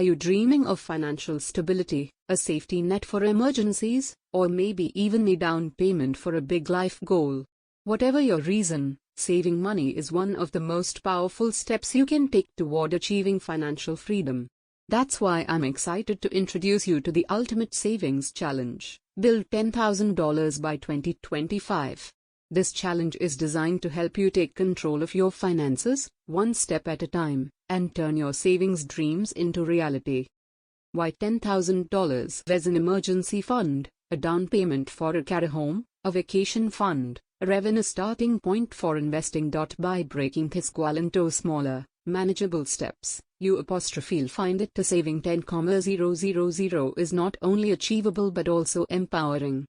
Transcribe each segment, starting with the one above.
Are you dreaming of financial stability, a safety net for emergencies, or maybe even a down payment for a big life goal? Whatever your reason, saving money is one of the most powerful steps you can take toward achieving financial freedom. That's why I'm excited to introduce you to the Ultimate Savings Challenge, Build $10,000 by 2025. This challenge is designed to help you take control of your finances, one step at a time, and turn your savings dreams into reality. Why $10,000? There's an emergency fund, a down payment for a car, a home, a vacation fund, a revenue starting point for investing. By breaking this goal into smaller, manageable steps, you'll find it to saving 10,000 is not only achievable but also empowering.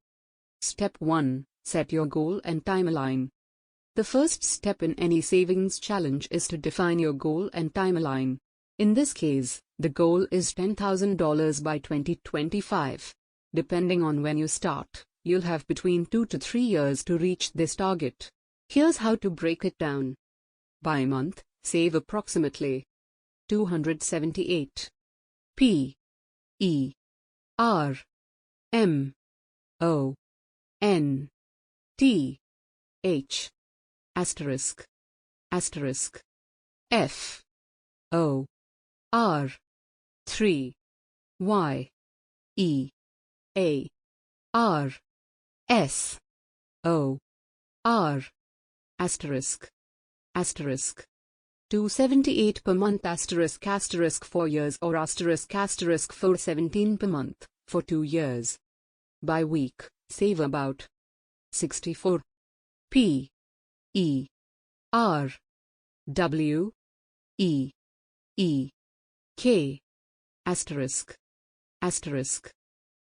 Step 1. Set your goal and timeline. The first step in any savings challenge is to define your goal and timeline. In this case, the goal is $10,000 by 2025. Depending on when you start, you'll have between 2 to 3 years to reach this target. Here's how to break it down. By month, save approximately $278. P E R M O N T H asterisk F O R 3 Y E A R S O R asterisk 278 per month asterisk 4 years or asterisk 417 per month for 2 years. By week, save about 64. P E R W E E K asterisk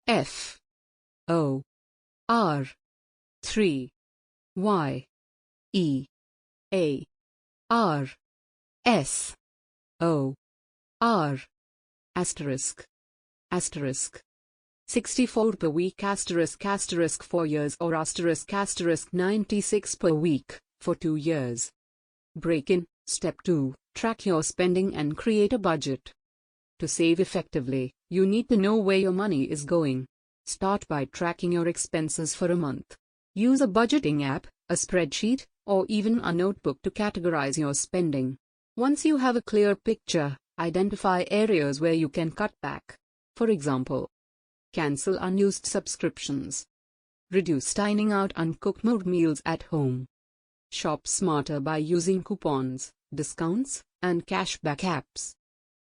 F O R 3 Y E A R S O R asterisk 64 per week asterisk 4 years or asterisk 96 per week for 2 years. Break in. Step 2. Track your spending and create a budget. To save effectively, you need to know where your money is going. Start by tracking your expenses for a month. Use a budgeting app, a spreadsheet, or even a notebook to categorize your spending. Once you have a clear picture, identify areas where you can cut back. For example, cancel unused subscriptions. Reduce dining out and cook more meals at home. Shop smarter by using coupons, discounts, and cashback apps.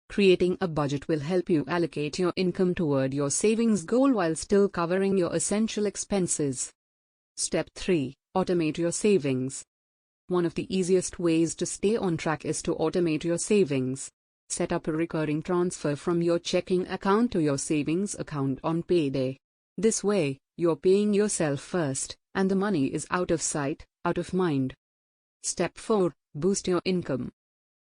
Creating a budget will help you allocate your income toward your savings goal while still covering your essential expenses. Step 3. Automate your savings. One of the easiest ways to stay on track is to automate your savings. Set up a recurring transfer from your checking account to your savings account on payday. This way, you're paying yourself first, and the money is out of sight, out of mind. Step 4. Boost your income.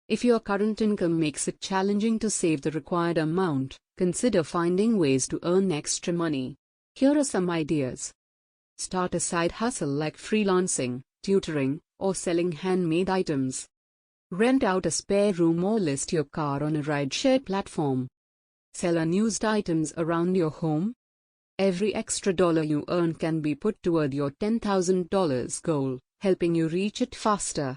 If your current income makes it challenging to save the required amount, consider finding ways to earn extra money. Here are some ideas. Start a side hustle like freelancing, tutoring, or selling handmade items. Rent out a spare room or list your car on a rideshare platform. Sell unused items around your home. Every extra dollar you earn can be put toward your $10,000 goal, helping you reach it faster.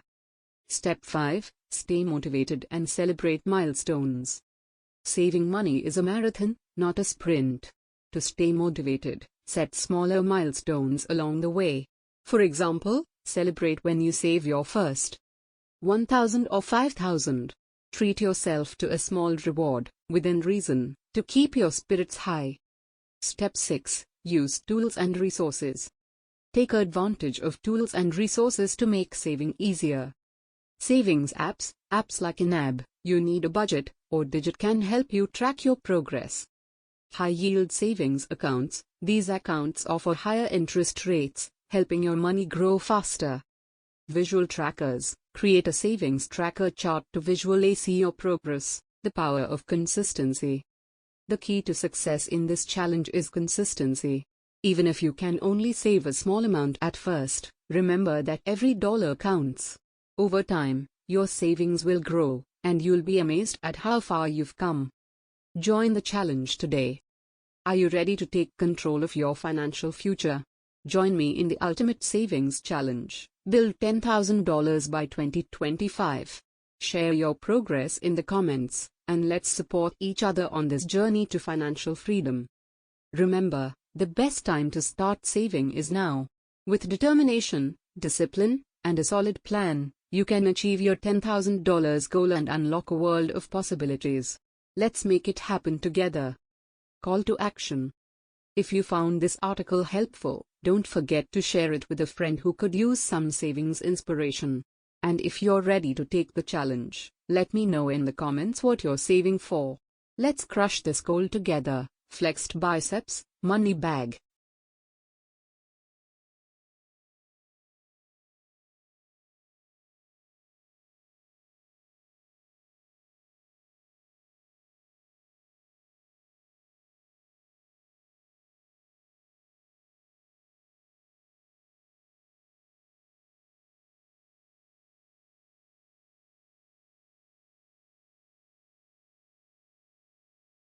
Step 5. Stay motivated and celebrate milestones. Saving money is a marathon, not a sprint. To stay motivated, set smaller milestones along the way. For example, celebrate when you save your first $1,000 or $5,000. Treat yourself to a small reward, within reason, to keep your spirits high. Step 6. Use tools and resources. Take advantage of tools and resources to make saving easier. Savings apps like NAB, You Need a Budget, or Digit can help you track your progress. High-yield savings accounts. These accounts offer higher interest rates, helping your money grow faster. Visual trackers. Create a savings tracker chart to visually see your progress. The power of consistency. The key to success in this challenge is consistency. Even if you can only save a small amount at first, remember that every dollar counts. Over time, your savings will grow, and you'll be amazed at how far you've come. Join the challenge today. Are you ready to take control of your financial future? Join me in the Ultimate Savings Challenge. Build $10,000 by 2025. Share your progress in the comments, and let's support each other on this journey to financial freedom. Remember, the best time to start saving is now. With determination, discipline, and a solid plan, you can achieve your $10,000 goal and unlock a world of possibilities. Let's make it happen together. Call to action. If you found this article helpful, don't forget to share it with a friend who could use some savings inspiration. And if you're ready to take the challenge, let me know in the comments what you're saving for. Let's crush this goal together. Flexed biceps, money bag.